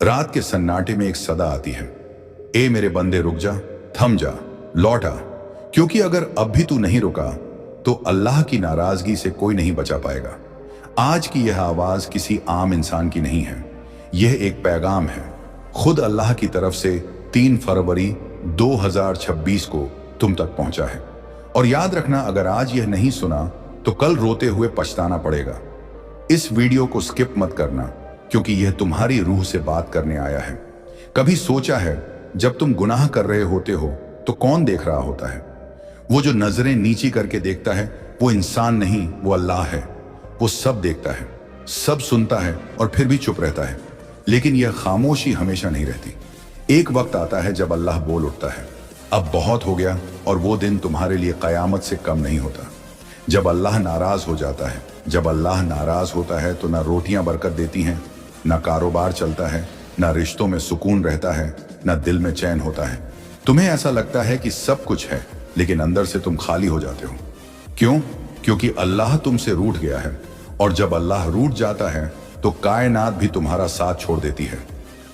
रात के सन्नाटे में एक सदा आती है, ए मेरे बंदे रुक जा, थम जा, लौट आ, क्योंकि अगर अब भी तू नहीं रुका तो अल्लाह की नाराजगी से कोई नहीं बचा पाएगा। आज की यह आवाज किसी आम इंसान की नहीं है, यह एक पैगाम है खुद अल्लाह की तरफ से 3 फरवरी 2026 को तुम तक पहुंचा है। और याद रखना, अगर आज यह नहीं सुना तो कल रोते हुए पछताना पड़ेगा। इस वीडियो को स्किप मत करना, क्योंकि यह तुम्हारी रूह से बात करने आया है। कभी सोचा है जब तुम गुनाह कर रहे होते हो तो कौन देख रहा होता है? वो जो नजरें नीची करके देखता है वो इंसान नहीं, वो अल्लाह है। वो सब देखता है, सब सुनता है और फिर भी चुप रहता है। लेकिन यह खामोशी हमेशा नहीं रहती। एक वक्त आता है जब अल्लाह बोल उठता है, अब बहुत हो गया, और वो दिन तुम्हारे लिए कयामत से कम नहीं होता। जब अल्लाह नाराज हो जाता है, जब अल्लाह नाराज होता है तो ना रोटियां बरकत देती हैं, ना कारोबार चलता है, ना रिश्तों में सुकून रहता है, ना दिल में चैन होता है। तुम्हें ऐसा लगता है कि सब कुछ है, लेकिन अंदर से तुम खाली हो जाते हो। क्यों? क्योंकि अल्लाह तुमसे रूठ गया है, और जब अल्लाह रूठ जाता है तो कायनात भी तुम्हारा साथ छोड़ देती है।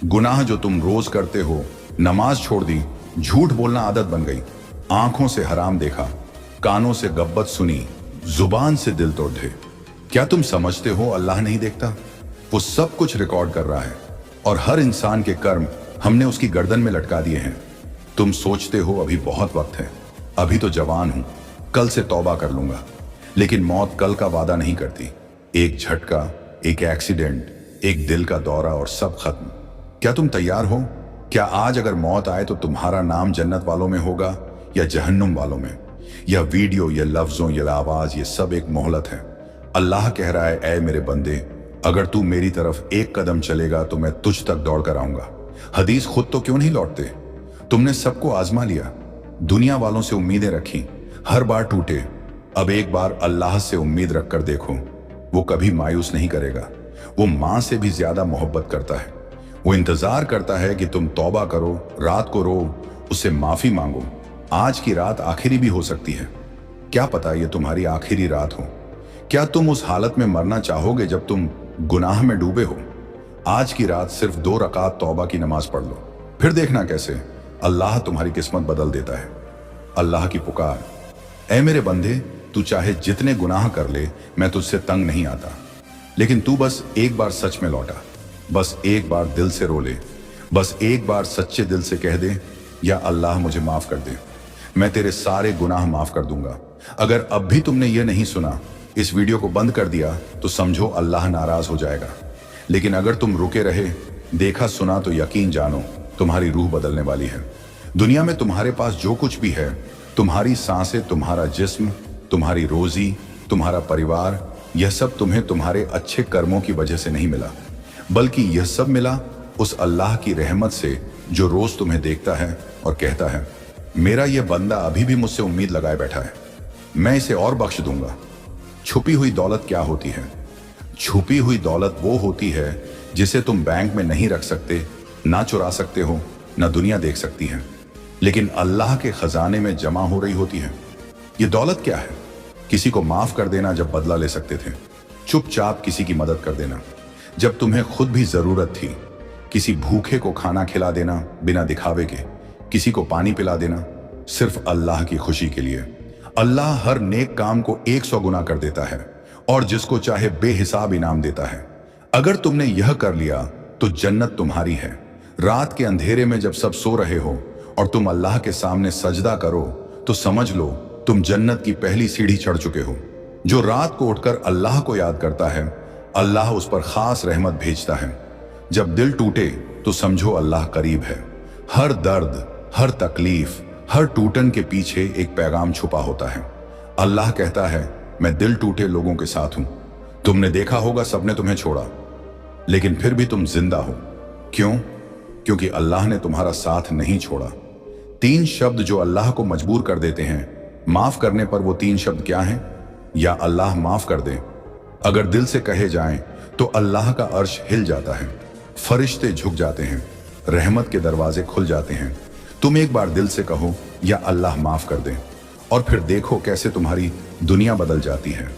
गुनाह जो तुम रोज करते हो, नमाज छोड़ दी, झूठ बोलना आदत बन गई, आंखों से हराम देखा, कानों से गब्बत सुनी, जुबान से दिल तोड़ दे। क्या तुम समझते हो अल्लाह नहीं देखता? वो सब कुछ रिकॉर्ड कर रहा है, और हर इंसान के कर्म हमने उसकी गर्दन में लटका दिए हैं। तुम सोचते हो अभी बहुत वक्त है, अभी तो जवान हूं, कल से तौबा कर लूंगा। लेकिन मौत कल का वादा नहीं करती। एक झटका, एक एक्सीडेंट, एक दिल का दौरा और सब खत्म। क्या तुम तैयार हो? क्या आज अगर मौत आए तो तुम्हारा नाम जन्नत वालों में होगा या जहन्नुम वालों में? यह वीडियो, यह लफ्जों, यह आवाज, ये सब एक मोहलत है। अल्लाह कह रहा है, ऐ मेरे बंदे, अगर तू मेरी तरफ एक कदम चलेगा तो मैं तुझ तक दौड़ कर आऊंगा। हदीस खुद तो क्यों नहीं लौटते? तुमने सबको आजमा लिया, दुनिया वालों से उम्मीदें रखी, हर बार टूटे। अब एक बार अल्लाह से उम्मीद रखकर देखो, वो कभी मायूस नहीं करेगा। वो मां से भी ज्यादा मोहब्बत करता है। वो इंतजार करता है कि तुम तौबा करो, रात को रो, उससे माफी मांगो। आज की रात आखिरी भी हो सकती है, क्या पता ये तुम्हारी आखिरी रात हो। क्या तुम उस हालत में मरना चाहोगे जब तुम गुनाह में डूबे हो? आज की रात सिर्फ 2 रकात तौबा की नमाज पढ़ लो, फिर देखना कैसे अल्लाह तुम्हारी किस्मत बदल देता है। अल्लाह की पुकार, ऐ मेरे बंदे, तू चाहे जितने गुनाह कर ले, मैं तुझसे तंग नहीं आता। लेकिन तू बस एक बार सच में लौटा, बस एक बार दिल से रो ले, बस एक बार सच्चे दिल से कह दे, या अल्लाह मुझे माफ कर दे, मैं तेरे सारे गुनाह माफ कर दूंगा। अगर अब भी तुमने ये नहीं सुना, इस वीडियो को बंद कर दिया, तो समझो अल्लाह नाराज हो जाएगा। लेकिन अगर तुम रुके रहे, देखा सुना, तो यकीन जानो तुम्हारी रूह बदलने वाली है। दुनिया में तुम्हारे पास जो कुछ भी है, तुम्हारी सांसें, तुम्हारा जिस्म, तुम्हारी रोजी, तुम्हारा परिवार, यह सब तुम्हें तुम्हारे अच्छे कर्मों की वजह से नहीं मिला, बल्कि यह सब मिला उस अल्लाह की रहमत से जो रोज तुम्हें देखता है और कहता है, मेरा यह बंदा अभी भी मुझसे उम्मीद लगाए बैठा है, मैं इसे और बख्श दूंगा। छुपी हुई दौलत क्या होती है? छुपी हुई दौलत वो होती है जिसे तुम बैंक में नहीं रख सकते, ना चुरा सकते हो, ना दुनिया देख सकती है, लेकिन अल्लाह के खजाने में जमा हो रही होती है। ये दौलत क्या है? किसी को माफ कर देना जब बदला ले सकते थे, चुपचाप किसी की मदद कर देना जब तुम्हें खुद भी जरूरत थी, किसी भूखे को खाना खिला देना बिना दिखावे के, किसी को पानी पिला देना सिर्फ अल्लाह की खुशी के लिए। अल्लाह हर नेक काम को 100 गुना कर देता है, और जिसको चाहे बेहिसाब इनाम देता है। अगर तुमने यह कर लिया तो जन्नत तुम्हारी है। रात के अंधेरे में जब सब सो रहे हो और तुम अल्लाह के सामने सजदा करो, तो समझ लो तुम जन्नत की पहली सीढ़ी चढ़ चुके हो। जो रात को उठकर अल्लाह को याद करता है, अल्लाह उस पर खास रहमत भेजता है। जब दिल टूटे तो समझो अल्लाह करीब है। हर दर्द, हर तकलीफ, हर टूटन के पीछे एक पैगाम छुपा होता है। अल्लाह कहता है, मैं दिल टूटे लोगों के साथ हूं। तुमने देखा होगा सबने तुम्हें छोड़ा, लेकिन फिर भी तुम जिंदा हो। क्यों? क्योंकि अल्लाह ने तुम्हारा साथ नहीं छोड़ा। 3 शब्द जो अल्लाह को मजबूर कर देते हैं माफ करने पर, वो 3 शब्द क्या हैं? या अल्लाह माफ कर दे। अगर दिल से कहे जाएं तो अल्लाह का अर्श हिल जाता है, फरिश्ते झुक जाते हैं, रहमत के दरवाजे खुल जाते हैं। तुम एक बार दिल से कहो, या अल्लाह माफ कर दे, और फिर देखो कैसे तुम्हारी दुनिया बदल जाती है।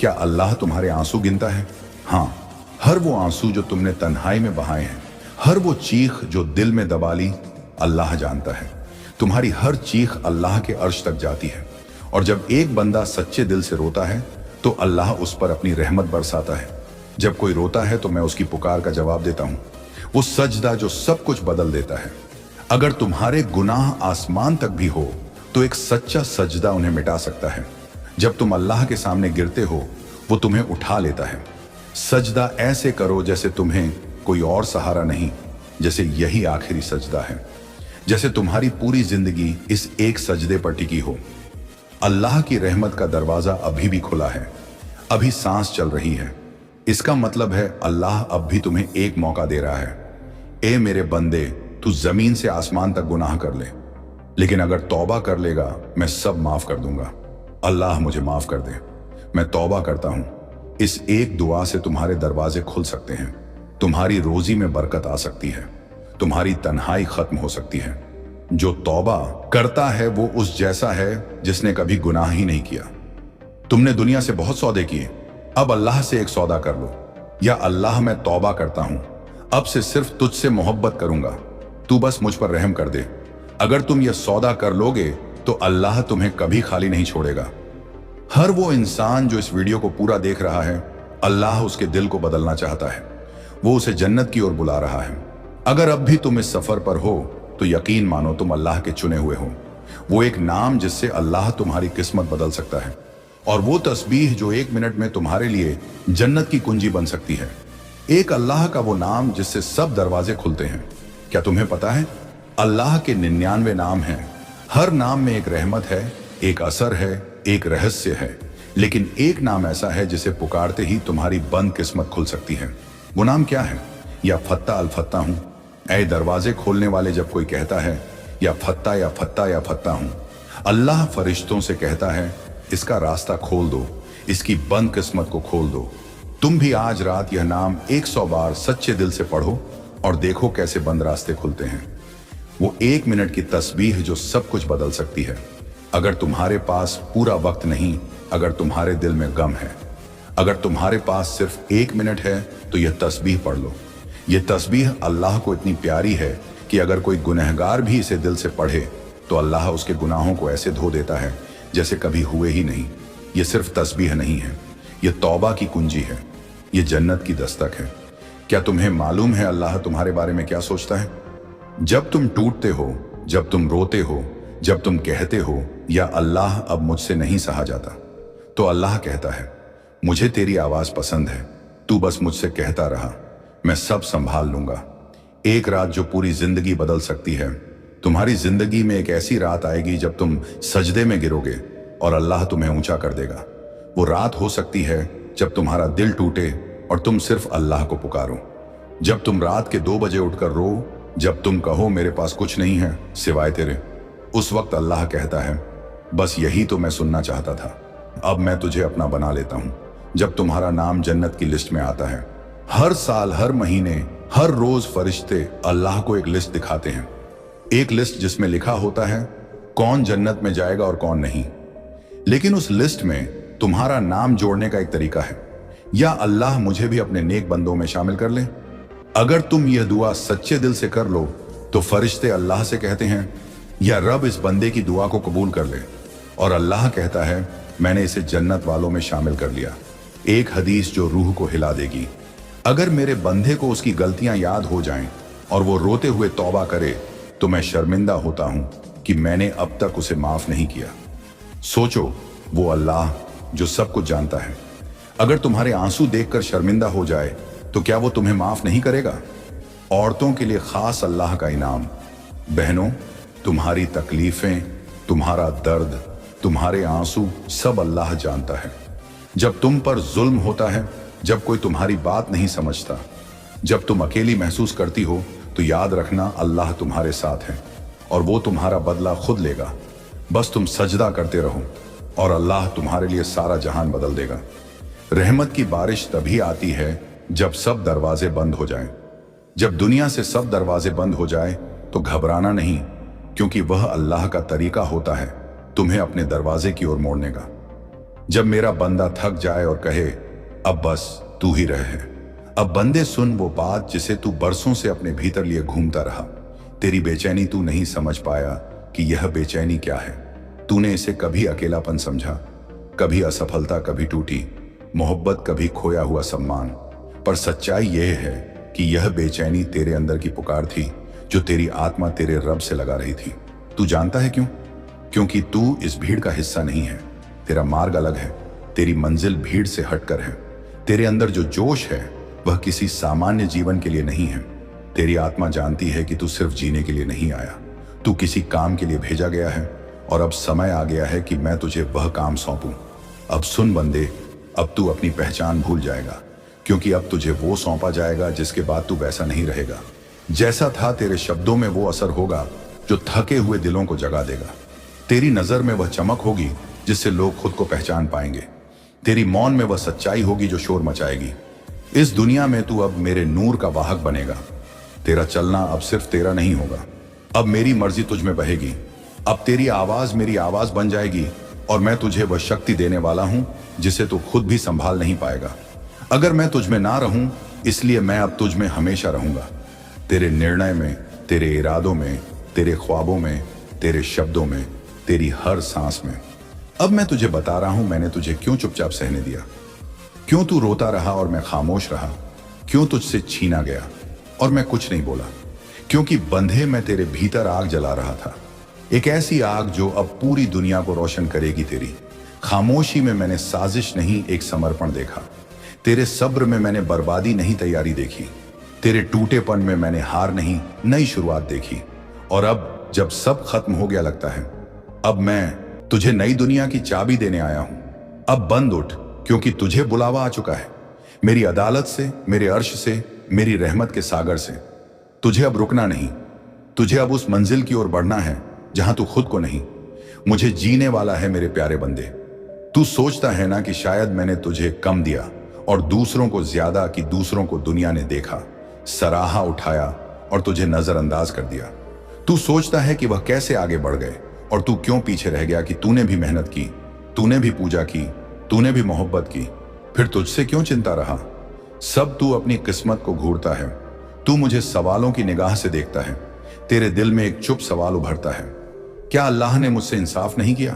क्या अल्लाह तुम्हारे आंसू गिनता है? हाँ, हर वो आंसू जो तुमने तन्हाई में बहाए हैं, हर वो चीख जो दिल में दबा ली अल्लाह जानता है। तुम्हारी हर चीख अल्लाह के अर्श तक जाती है। और जब एक बंदा सच्चे दिल से रोता है तो अल्लाह उस पर अपनी रहमत बरसाता है। जब कोई रोता है तो मैं उसकी पुकार का जवाब देता हूं, वो सजदा जो सब कुछ बदल देता है। अगर तुम्हारे गुनाह आसमान तक भी हो तो एक सच्चा सजदा उन्हें मिटा सकता है। जब तुम अल्लाह के सामने गिरते हो वो तुम्हें उठा लेता है। सजदा ऐसे करो जैसे तुम्हें कोई और सहारा नहीं, जैसे यही आखिरी सजदा है, जैसे तुम्हारी पूरी जिंदगी इस एक सजदे पर टिकी हो। अल्लाह की रहमत का दरवाजा अभी भी खुला है, अभी सांस चल रही है। इसका मतलब है अल्लाह अब भी तुम्हें एक मौका दे रहा है। ए मेरे बंदे, तू जमीन से आसमान तक गुनाह कर ले, लेकिन अगर तौबा कर लेगा मैं सब माफ कर दूंगा। अल्लाह मुझे माफ कर दे, मैं तौबा करता हूं। इस एक दुआ से तुम्हारे दरवाजे खुल सकते हैं, तुम्हारी रोजी में बरकत आ सकती है, तुम्हारी तन्हाई खत्म हो सकती है। जो तौबा करता है वो उस जैसा है जिसने कभी गुनाह ही नहीं किया। तुमने दुनिया से बहुत सौदे किए, अब अल्लाह से एक सौदा कर लो। या अल्लाह मैं तौबा करता हूं, अब से सिर्फ तुझसे मोहब्बत करूंगा, तू बस मुझ पर रहम कर दे। अगर तुम यह सौदा कर लोगे तो अल्लाह तुम्हें कभी खाली नहीं छोड़ेगा। हर वो इंसान जो इस वीडियो को पूरा देख रहा है, अल्लाह उसके दिल को बदलना चाहता है। वो उसे जन्नत की ओर बुला रहा है। अगर अब भी तुम इस सफर पर हो तो यकीन मानो तुम अल्लाह के चुने हुए हो। वो एक नाम जिससे अल्लाह तुम्हारी किस्मत बदल सकता है, और वो तस्बीह जो 1 मिनट में तुम्हारे लिए जन्नत की कुंजी बन सकती है। एक अल्लाह का वो नाम जिससे सब दरवाजे खुलते हैं। क्या तुम्हें पता है अल्लाह के 99 नाम हैं। हर नाम में एक रहमत है, एक असर है, एक रहस्य है, लेकिन एक नाम ऐसा है जिसे पुकारते ही तुम्हारी बंद किस्मत खुल सकती है। वो नाम क्या है? या फत्ता अल फत्ता हूं। ऐ दरवाजे खोलने वाले, जब कोई कहता है या फत्ता या फत्ता या फत्ता हूं, अल्लाह फरिश्तों से कहता है इसका रास्ता खोल दो, इसकी बंद किस्मत को खोल दो। तुम भी आज रात यह नाम 100 बार सच्चे दिल से पढ़ो और देखो कैसे बंद रास्ते खुलते हैं। वो 1 मिनट की तस्बीह जो सब कुछ बदल सकती है। अगर तुम्हारे पास पूरा वक्त नहीं, अगर तुम्हारे दिल में गम है, अगर तुम्हारे पास सिर्फ 1 मिनट है तो यह तस्बीह पढ़ लो। यह तस्बीह अल्लाह को इतनी प्यारी है कि अगर कोई गुनहगार भी इसे दिल से पढ़े तो अल्लाह उसके गुनाहों को ऐसे धो देता है जैसे कभी हुए ही नहीं। यह सिर्फ तस्बीह नहीं है, यह तौबा की कुंजी है, यह जन्नत की दस्तक है। क्या तुम्हें मालूम है अल्लाह तुम्हारे बारे में क्या सोचता है? जब तुम टूटते हो, जब तुम रोते हो, जब तुम कहते हो या अल्लाह अब मुझसे नहीं सहा जाता, तो अल्लाह कहता है मुझे तेरी आवाज पसंद है, तू बस मुझसे कहता रहा, मैं सब संभाल लूंगा। एक रात जो पूरी जिंदगी बदल सकती है। तुम्हारी जिंदगी में एक ऐसी रात आएगी जब तुम सजदे में गिरोगे और अल्लाह तुम्हें ऊंचा कर देगा। वो रात हो सकती है जब तुम्हारा दिल टूटे और तुम सिर्फ अल्लाह को पुकारो। जब तुम रात के 2 बजे उठकर रो, जब तुम कहो मेरे पास कुछ नहीं है सिवाय तेरे, उस वक्त अल्लाह कहता है बस यही तो मैं सुनना चाहता था, अब मैं तुझे अपना बना लेता हूं। जब तुम्हारा नाम जन्नत की लिस्ट में आता है, हर साल, हर महीने, हर रोज फरिश्ते अल्लाह को एक लिस्ट दिखाते हैं। एक लिस्ट जिसमें लिखा होता है कौन जन्नत में जाएगा और कौन नहीं। लेकिन उस लिस्ट में तुम्हारा नाम जोड़ने का एक तरीका है, या अल्लाह मुझे भी अपने नेक बंदों में शामिल कर ले। अगर तुम यह दुआ सच्चे दिल से कर लो तो फरिश्ते अल्लाह से कहते हैं या रब इस बंदे की दुआ को कबूल कर ले, और अल्लाह कहता है मैंने इसे जन्नत वालों में शामिल कर लिया। एक हदीस जो रूह को हिला देगी। अगर मेरे बंदे को उसकी गलतियां याद हो जाएं और वो रोते हुए तौबा करे तो मैं शर्मिंदा होता हूं कि मैंने अब तक उसे माफ नहीं किया। सोचो, वो अल्लाह जो सब कुछ जानता है, अगर तुम्हारे आंसू देखकर शर्मिंदा हो जाए तो क्या वो तुम्हें माफ नहीं करेगा? औरतों के लिए खास अल्लाह का इनाम। बहनों, तुम्हारी तकलीफें, तुम्हारा दर्द, तुम्हारे आंसू सब अल्लाह जानता है। जब तुम पर जुल्म होता है, जब कोई तुम्हारी बात नहीं समझता, जब तुम अकेली महसूस करती हो, तो याद रखना अल्लाह तुम्हारे साथ है और वो तुम्हारा बदला खुद लेगा। बस तुम सजदा करते रहो और अल्लाह तुम्हारे लिए सारा जहान बदल देगा। रहमत की बारिश तभी आती है जब सब दरवाजे बंद हो जाएं। जब दुनिया से सब दरवाजे बंद हो जाए तो घबराना नहीं, क्योंकि वह अल्लाह का तरीका होता है तुम्हें अपने दरवाजे की ओर मोड़ने का। जब मेरा बंदा थक जाए और कहे अब बस तू ही रहे, अब बंदे सुन वो बात जिसे तू बरसों से अपने भीतर लिए घूमता रहा। तेरी बेचैनी तू नहीं समझ पाया कि यह बेचैनी क्या है। तूने इसे कभी अकेलापन समझा, कभी असफलता, कभी टूटी मोहब्बत, कभी खोया हुआ सम्मान। पर सच्चाई यह है कि यह बेचैनी तेरे अंदर की पुकार थी, जो तेरी आत्मा तेरे रब से लगा रही थी। तू जानता है क्यों? क्योंकि तू इस भीड़ का हिस्सा नहीं है। तेरा मार्ग अलग है, तेरी मंजिल भीड़ से हटकर है। तेरे अंदर जो जोश है वह किसी सामान्य जीवन के लिए नहीं है। तेरी आत्मा जानती है कि तू सिर्फ जीने के लिए नहीं आया, तू किसी काम के लिए भेजा गया है। और अब समय आ गया है कि मैं तुझे वह काम सौंपूं। अब सुन बंदे, अब तू अपनी पहचान भूल जाएगा, क्योंकि अब तुझे वो सौंपा जाएगा जिसके बाद तू वैसा नहीं रहेगा। जैसा था तेरे शब्दों में वो असर होगा जो थके हुए दिलों को जगा देगा। तेरी नजर में वह चमक होगी जिससे लोग खुद को पहचान पाएंगे। तेरी मौन में वह सच्चाई होगी जो शोर मचाएगी। इस दुनिया में तू अब मेरे नूर का वाहक बनेगा। तेरा चलना अब सिर्फ तेरा नहीं होगा, अब मेरी मर्जी तुझ में बहेगी। अब तेरी आवाज मेरी आवाज बन जाएगी और मैं तुझे वह शक्ति देने वाला हूं जिसे तू खुद भी संभाल नहीं पाएगा। अगर मैं तुझ में ना रहूं, इसलिए मैं अब तुझ में हमेशा रहूंगा। तेरे निर्णय में, तेरे इरादों में, तेरे ख्वाबों में, तेरे शब्दों में, तेरी हर सांस में। अब मैं तुझे बता रहा हूं मैंने तुझे क्यों चुपचाप सहने दिया, क्यों तू रोता रहा और मैं खामोश रहा, क्यों तुझसे छीना गया और मैं कुछ नहीं बोला। क्योंकि बंधे मैं तेरे भीतर आग जला रहा था, एक ऐसी आग जो अब पूरी दुनिया को रोशन करेगी। तेरी खामोशी में मैंने साजिश नहीं, एक समर्पण देखा। तेरे सब्र में मैंने बर्बादी नहीं, तैयारी देखी। तेरे टूटेपन में मैंने हार नहीं, नई शुरुआत देखी। और अब जब सब खत्म हो गया लगता है, अब मैं तुझे नई दुनिया की चाबी देने आया हूं। अब बंद उठ, क्योंकि तुझे बुलावा आ चुका है, मेरी अदालत से, मेरे अर्श से, मेरी रहमत के सागर से। तुझे अब रुकना नहीं, तुझे अब उस मंजिल की ओर बढ़ना है जहां तू खुद को नहीं, मुझे जीने वाला है। मेरे प्यारे बंदे, तू सोचता है ना कि शायद मैंने तुझे कम दिया और दूसरों को ज्यादा, कि दूसरों को दुनिया ने देखा, सराहा, उठाया और तुझे नजरअंदाज कर दिया। तू सोचता है कि वह कैसे आगे बढ़ गए और तू क्यों पीछे रह गया, कि तूने भी मेहनत की, तूने भी पूजा की, तूने भी मोहब्बत की, फिर तुझसे क्यों चिंता रहा। सब तू अपनी किस्मत को घूरता है। तू मुझे सवालों की निगाह से देखता है। तेरे दिल में एक चुप सवाल उभरता है, क्या अल्लाह ने मुझसे इंसाफ नहीं किया?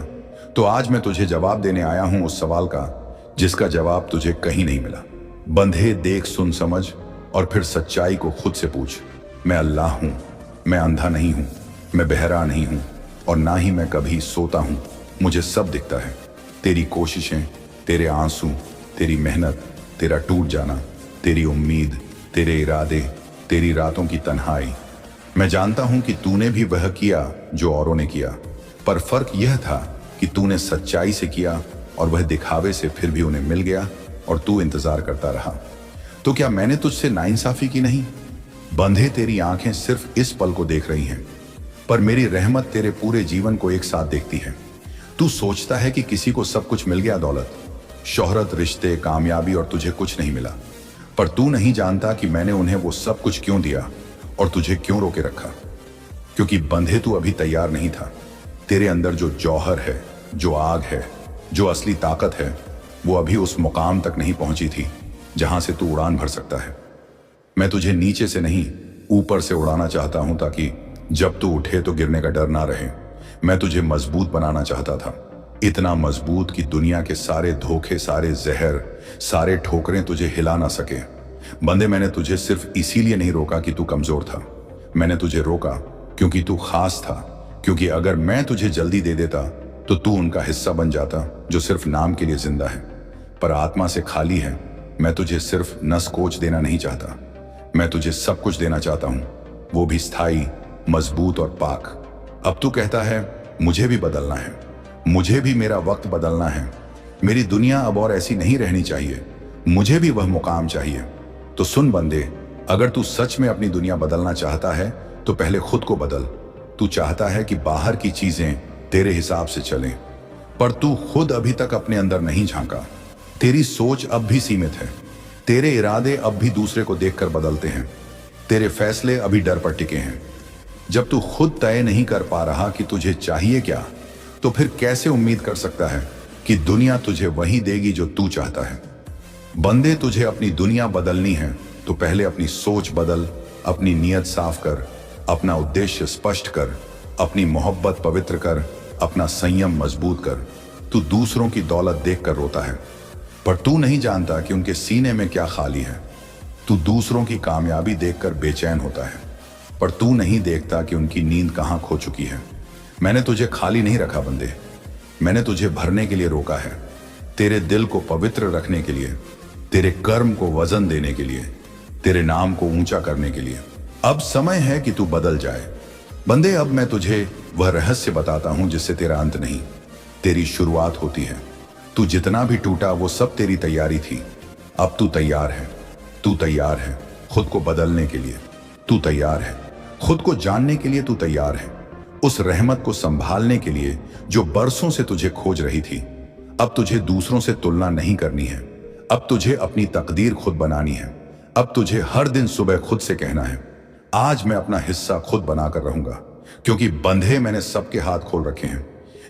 तो आज मैं तुझे जवाब देने आया हूं उस सवाल का जिसका जवाब तुझे कहीं नहीं मिला। बंधे, देख, सुन, समझ और फिर सच्चाई को खुद से पूछ। मैं अल्लाह हूं, मैं अंधा नहीं हूं, मैं बहरा नहीं हूं और ना ही मैं कभी सोता हूं। मुझे सब दिखता है, तेरी कोशिशें, तेरे आंसू, तेरी मेहनत, तेरा टूट जाना, तेरी उम्मीद, तेरे इरादे, तेरी रातों की तन्हाई। मैं जानता हूं कि तूने भी वह किया जो औरों ने किया, पर फर्क यह था कि तूने सच्चाई से किया और वह दिखावे से फिर भी उन्हें मिल गया और तू इंतजार करता रहा। तो क्या मैंने तुझसे नाइंसाफी की नहीं? बंधे, तेरी आंखें सिर्फ इस पल को देख रही हैं, पर मेरी रहमत तेरे पूरे जीवन को एक साथ देखती है। तू सोचता है कि किसी को सब कुछ मिल गया, दौलत, शोहरत, रिश्ते, कामयाबी, और तुझे कुछ नहीं मिला। पर तू नहीं जानता कि मैंने उन्हें वो सब कुछ क्यों दिया और तुझे क्यों रोके रखा। क्योंकि बंधे तू अभी तैयार नहीं था। तेरे अंदर जो जौहर है, जो आग है, जो असली ताकत है, वो अभी उस मुकाम तक नहीं पहुंची थी जहां से तू उड़ान भर सकता है। मैं तुझे नीचे से नहीं, ऊपर से उड़ाना चाहता हूं, ताकि जब तू उठे तो गिरने का डर ना रहे। मैं तुझे मजबूत बनाना चाहता था, इतना मजबूत कि दुनिया के सारे धोखे, सारे जहर, सारे ठोकरें तुझे हिला ना सके। बंदे, मैंने तुझे सिर्फ इसीलिए नहीं रोका कि तू कमजोर था। मैंने तुझे रोका क्योंकि तू खास था। क्योंकि अगर मैं तुझे जल्दी दे देता तो तू उनका हिस्सा बन जाता जो सिर्फ नाम के लिए जिंदा है पर आत्मा से खाली है। मैं तुझे सिर्फ नस कोच देना नहीं चाहता, मैं तुझे सब कुछ देना चाहता हूं, वो भी स्थायी, मजबूत और पाक। अब तू कहता है मुझे भी बदलना है, मुझे भी मेरा वक्त बदलना है, मेरी दुनिया अब और ऐसी नहीं रहनी चाहिए, मुझे भी वह मुकाम चाहिए। तो सुन बंदे, अगर तू सच में अपनी दुनिया बदलना चाहता है तो पहले खुद को बदल। तू चाहता है कि बाहर की चीजें तेरे हिसाब से चलें, पर तू खुद अभी तक अपने अंदर नहीं झांका। तेरी सोच अब भी सीमित है, तेरे इरादे अब भी दूसरे को देखकर बदलते हैं, तेरे फैसले अभी डर पर टिके हैं। जब तू खुद तय नहीं कर पा रहा कि तुझे चाहिए क्या, तो फिर कैसे उम्मीद कर सकता है कि दुनिया तुझे वही देगी जो तू चाहता है। बंदे, तुझे अपनी दुनिया बदलनी है तो पहले अपनी सोच बदल, अपनी नीयत साफ कर, अपना उद्देश्य स्पष्ट कर, अपनी मोहब्बत पवित्र कर, अपना संयम मजबूत कर। तू दूसरों की दौलत देखकर रोता है, पर तू नहीं जानता कि उनके सीने में क्या खाली है। तू दूसरों की कामयाबी देखकर बेचैन होता है, पर तू नहीं देखता कि उनकी नींद कहां खो चुकी है। मैंने तुझे खाली नहीं रखा बंदे, मैंने तुझे भरने के लिए रोका है, तेरे दिल को पवित्र रखने के लिए, तेरे कर्म को वजन देने के लिए, तेरे नाम को ऊंचा करने के लिए। अब समय है कि तू बदल जाए बंदे। अब मैं तुझे वह रहस्य बताता हूं जिससे तेरा अंत नहीं, तेरी शुरुआत होती है। तू जितना भी टूटा वो सब तेरी तैयारी थी। अब तू तैयार है, तू तैयार है खुद को बदलने के लिए, तू तैयार है खुद को जानने के लिए, तू तैयार है उस रहमत को संभालने के लिए जो बरसों से तुझे खोज रही थी। अब तुझे दूसरों से तुलना नहीं करनी है, अब तुझे अपनी तकदीर खुद बनानी है। अब तुझे हर दिन सुबह खुद से कहना है, आज मैं अपना हिस्सा खुद बनाकर रहूंगा, क्योंकि बंधे मैंने सबके हाथ खोल रखे हैं।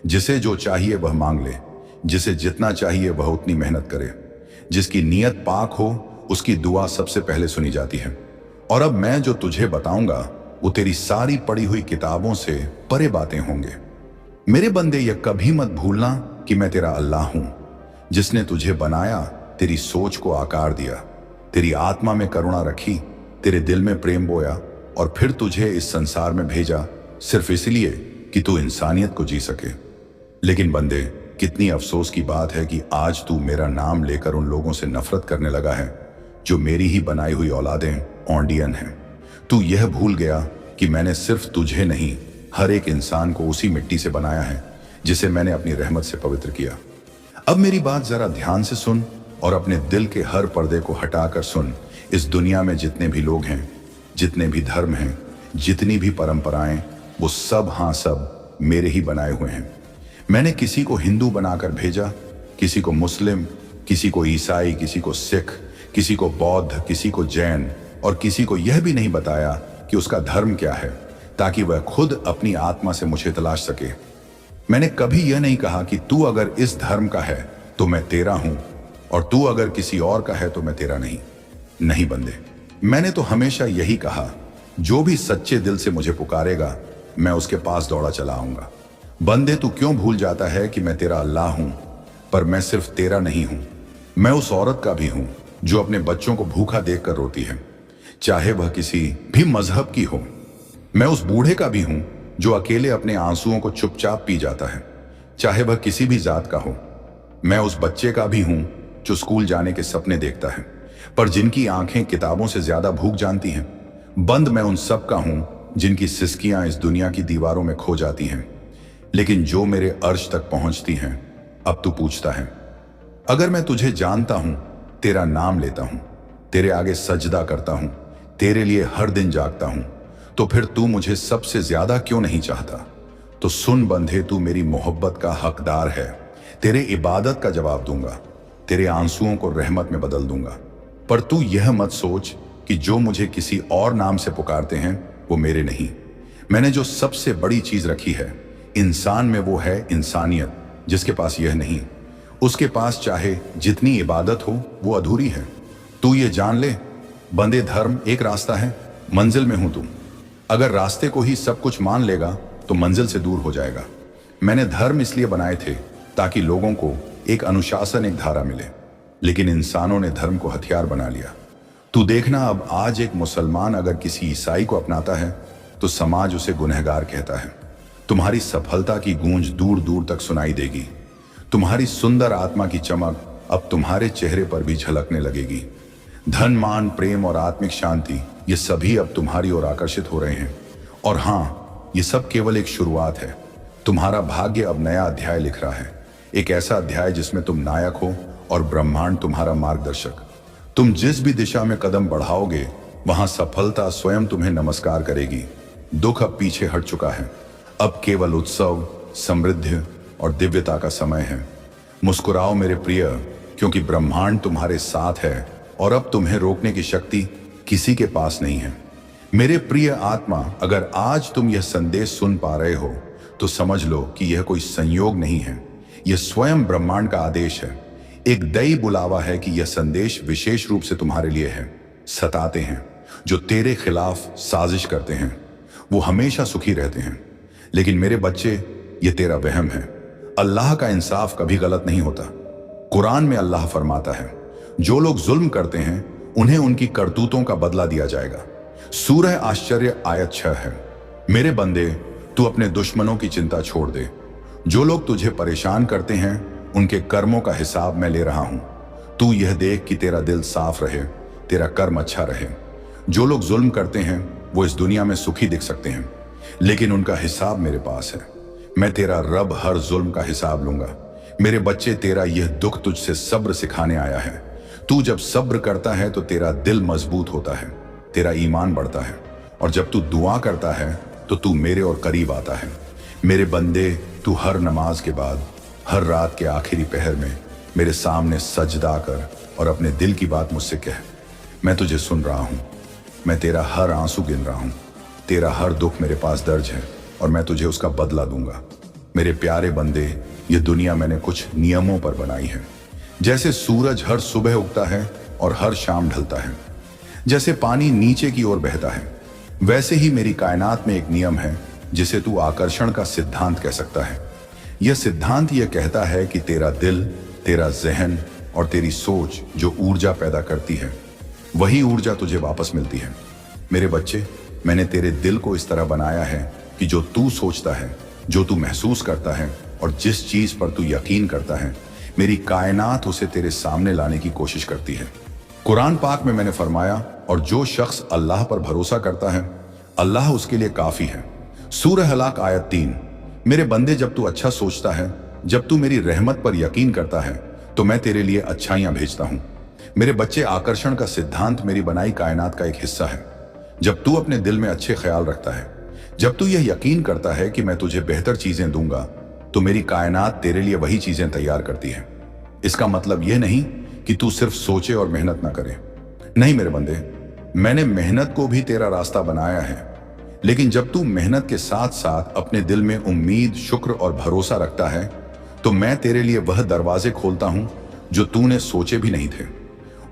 जिसे जो चाहिए वह मांग ले, जिसे जितना चाहिए वह उतनी मेहनत करे। जिसकी नीयत पाक हो उसकी दुआ सबसे पहले सुनी जाती है। और अब मैं जो तुझे बताऊंगा वो तेरी सारी पढ़ी हुई किताबों से परे बातें होंगे। मेरे बंदे, यह कभी मत भूलना कि मैं तेरा अल्लाह हूं, जिसने तुझे बनाया, तेरी सोच को आकार दिया, तेरी आत्मा में करुणा रखी, तेरे दिल में प्रेम बोया और फिर तुझे इस संसार में भेजा सिर्फ इसलिए कि तू इंसानियत को जी सके। लेकिन बंदे, कितनी अफसोस की बात है कि आज तू मेरा नाम लेकर उन लोगों से नफरत करने लगा है जो मेरी ही बनाई हुई औलादें ऑन्डियन हैं। तू यह भूल गया कि मैंने सिर्फ तुझे नहीं, हर एक इंसान को उसी मिट्टी से बनाया है जिसे मैंने अपनी रहमत से पवित्र किया। अब मेरी बात जरा ध्यान से सुन और अपने दिल के हर पर्दे को हटाकर सुन। इस दुनिया में जितने भी लोग हैं, जितने भी धर्म हैं, जितनी भी परंपराएं, वो सब, हाँ सब मेरे ही बनाए हुए हैं। मैंने किसी को हिंदू बनाकर भेजा, किसी को मुस्लिम, किसी को ईसाई, किसी को सिख, किसी को बौद्ध, किसी को जैन, और किसी को यह भी नहीं बताया कि उसका धर्म क्या है, ताकि वह खुद अपनी आत्मा से मुझे तलाश सके। मैंने कभी यह नहीं कहा कि तू अगर इस धर्म का है तो मैं तेरा हूं, और तू अगर किसी और का है तो मैं तेरा नहीं। नहीं बंदे, मैंने तो हमेशा यही कहा, जो भी सच्चे दिल से मुझे पुकारेगा मैं उसके पास दौड़ा चला आऊंगा। बंदे, तू क्यों भूल जाता है कि मैं तेरा अल्लाह हूं? पर मैं सिर्फ तेरा नहीं हूं, मैं उस औरत का भी हूं जो अपने बच्चों को भूखा देखकर रोती है, चाहे वह किसी भी मजहब की हो। मैं उस बूढ़े का भी हूं जो अकेले अपने आंसुओं को चुपचाप पी जाता है, चाहे वह किसी भी जात का हो। मैं उस बच्चे का भी हूं जो स्कूल जाने के सपने देखता है, पर जिनकी आंखें किताबों से ज्यादा भूख जानती हैं। बंद, मैं उन सब का हूं जिनकी सिसकियां इस दुनिया की दीवारों में खो जाती हैं, लेकिन जो मेरे अर्श तक पहुंचती हैं। अब तू पूछता है, अगर मैं तुझे जानता हूं, तेरा नाम लेता हूं, तेरे आगे सजदा करता हूं, तेरे लिए हर दिन जागता हूं, तो फिर तू मुझे सबसे ज्यादा क्यों नहीं चाहता? तो सुन बंधे, तू मेरी मोहब्बत का हकदार है। तेरे इबादत का जवाब दूंगा, तेरे आंसुओं को रहमत में बदल दूंगा। पर तू यह मत सोच कि जो मुझे किसी और नाम से पुकारते हैं वो मेरे नहीं। मैंने जो सबसे बड़ी चीज रखी है इंसान में, वो है इंसानियत। जिसके पास यह नहीं, उसके पास चाहे जितनी इबादत हो वो अधूरी है। तू ये जान ले बंदे, धर्म एक रास्ता है, मंजिल में हूं तू। अगर रास्ते को ही सब कुछ मान लेगा तो मंजिल से दूर हो जाएगा। मैंने धर्म इसलिए बनाए थे ताकि लोगों को एक अनुशासन, एक धारा मिले, लेकिन इंसानों ने धर्म को हथियार बना लिया। तू देखना, अब आज एक मुसलमान अगर किसी ईसाई को अपनाता है तो समाज उसे गुनहगार कहता है। तुम्हारी सफलता की गूंज दूर दूर तक सुनाई देगी। तुम्हारी सुंदर आत्मा की चमक अब तुम्हारे चेहरे पर भी झलकने लगेगी। धन, मान, प्रेम और आत्मिक शांति, ये सभी अब तुम्हारी ओर आकर्षित हो रहे हैं। और हाँ, ये सब केवल एक शुरुआत है। तुम्हारा भाग्य अब नया अध्याय लिख रहा है, एक ऐसा अध्याय जिसमें तुम नायक हो और ब्रह्मांड तुम्हारा मार्गदर्शक। तुम जिस भी दिशा में कदम बढ़ाओगे वहां सफलता स्वयं तुम्हें नमस्कार करेगी। दुख अब पीछे हट चुका है, अब केवल उत्सव, समृद्धि और दिव्यता का समय है। मुस्कुराओ मेरे प्रिय, क्योंकि ब्रह्मांड तुम्हारे साथ है और अब तुम्हें रोकने की शक्ति किसी के पास नहीं है। मेरे प्रिय आत्मा, अगर आज तुम यह संदेश सुन पा रहे हो तो समझ लो कि यह कोई संयोग नहीं है, यह स्वयं ब्रह्मांड का आदेश है। एक दैवी बुलावा है कि यह संदेश विशेष रूप से तुम्हारे लिए है। सताते हैं, जो तेरे खिलाफ साजिश करते हैं, वो हमेशा सुखी रहते हैं। लेकिन मेरे बच्चे, ये तेरा वहम है। अल्लाह का इंसाफ कभी गलत नहीं होता। कुरान में अल्लाह फरमाता है, जो लोग जुल्म करते हैं उन्हें उनकी करतूतों का बदला दिया जाएगा। सूरह आश्चर्य आयत 6 है। मेरे बंदे, तू अपने दुश्मनों की चिंता छोड़ दे। जो लोग तुझे परेशान करते हैं उनके कर्मों का हिसाब मैं ले रहा हूं। तू यह देख कि तेरा दिल साफ रहे, तेरा कर्म अच्छा रहे। जो लोग जुल्म करते हैं वो इस दुनिया में सुखी दिख सकते हैं, लेकिन उनका हिसाब मेरे पास है। मैं तेरा रब हर जुल्म का हिसाब लूंगा। मेरे बच्चे, तेरा यह दुख तुझसे सब्र सिखाने आया है। तू जब सब्र करता है तो तेरा दिल मजबूत होता है, तेरा ईमान बढ़ता है, और जब तू दुआ करता है तो तू मेरे और करीब आता है। मेरे बंदे, तू हर नमाज के बाद, हर रात के आखिरी पहर में मेरे सामने सजदा कर और अपने दिल की बात मुझसे कह। मैं तुझे सुन रहा हूं। मैं तेरा हर आंसू गिन रहा हूं। तेरा हर दुख मेरे पास दर्ज है और मैं तुझे उसका बदला दूंगा। मेरे प्यारे बंदे, ये दुनिया मैंने कुछ नियमों पर बनाई है। जैसे सूरज हर सुबह उगता है और हर शाम ढलता है, जैसे पानी नीचे की ओर बहता है, वैसे ही मेरी कायनात में एक नियम है जिसे तू आकर्षण का सिद्धांत कह सकता है। यह सिद्धांत यह कहता है कि तेरा दिल, तेरा जहन और तेरी सोच जो ऊर्जा पैदा करती है, वही ऊर्जा तुझे वापस मिलती है। मेरे बच्चे, मैंने तेरे दिल को इस तरह बनाया है कि जो तू सोचता है, जो तू महसूस करता है और जिस चीज पर तू यकीन करता है, मेरी कायनात उसे तेरे सामने लाने की कोशिश करती है। कुरान पाक में मैंने फरमाया, और जो शख्स अल्लाह पर भरोसा करता है, अल्लाह उसके लिए काफी है। सूरह हलाक आयत 3। मेरे बंदे, जब तू अच्छा सोचता है, जब तू मेरी रहमत पर यकीन करता है, तो मैं तेरे लिए अच्छाइयां भेजता हूं। मेरे बच्चे, आकर्षण का सिद्धांत मेरी बनाई कायनात का एक हिस्सा है। जब तू अपने दिल में अच्छे ख्याल रखता है, जब तू यह यकीन करता है कि मैं तुझे बेहतर चीजें दूंगा, तो मेरी कायनात तेरे लिए वही चीजें तैयार करती है। इसका मतलब यह नहीं कि तू सिर्फ सोचे और मेहनत ना करे। नहीं मेरे बंदे, मैंने मेहनत को भी तेरा रास्ता बनाया है, लेकिन जब तू मेहनत के साथ साथ अपने दिल में उम्मीद, शुक्र और भरोसा रखता है, तो मैं तेरे लिए वह दरवाजे खोलता हूं जो तूने सोचे भी नहीं थे।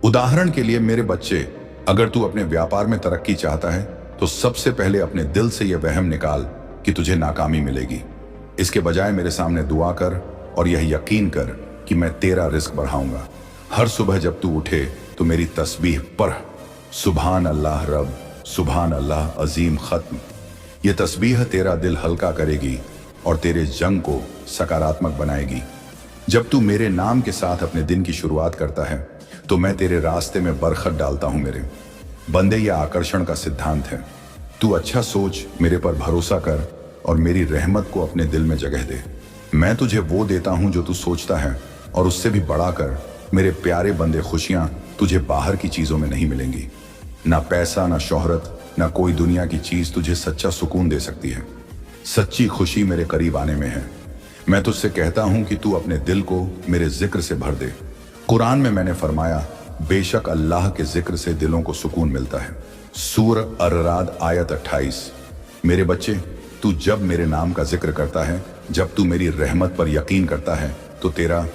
उदाहरण के लिए मेरे बच्चे, अगर तू अपने व्यापार में तरक्की चाहता है, तो सबसे पहले अपने दिल से यह वहम निकाल कि तुझे नाकामी मिलेगी। इसके बजाय मेरे सामने दुआ कर और यह यकीन कर कि मैं तेरा रिस्क बढ़ाऊंगा। हर सुबह जब तू उठे तो मेरी तस्बीह पढ़, सुभान अल्लाह रब, सुभान अल्लाह अजीम खत्म। यह तस्बीह तेरा दिल हल्का करेगी और तेरे जंग को सकारात्मक बनाएगी। जब तू मेरे नाम के साथ अपने दिन की शुरुआत करता है, तो मैं तेरे रास्ते में बरखत डालता हूं। मेरे बंदे, यह आकर्षण का सिद्धांत है। तू अच्छा सोच, मेरे पर भरोसा कर और मेरी रहमत को अपने दिल में जगह दे। मैं तुझे वो देता हूं जो तू सोचता है, और उससे भी बढ़ाकर मेरे प्यारे बंदे, खुशियां तुझे बाहर की चीजों में नहीं मिलेंगी। ना पैसा, ना शोहरत, ना कोई दुनिया की चीज तुझे सच्चा सुकून दे सकती है। सच्ची खुशी मेरे करीब आने में है। मैं तुझसे कहता हूं कि तू अपने दिल को मेरे जिक्र से भर दे। कुरान में मैंने फरमाया, बेशक अल्लाह के जिक्र से दिलों को सुकून मिलता है। सूरह अर-राद आयत 28। मेरे बच्चे, तू जब मेरे नाम का जिक्र करता है, जब तू मेरी रहमत पर यकीन करता है, तो तेरा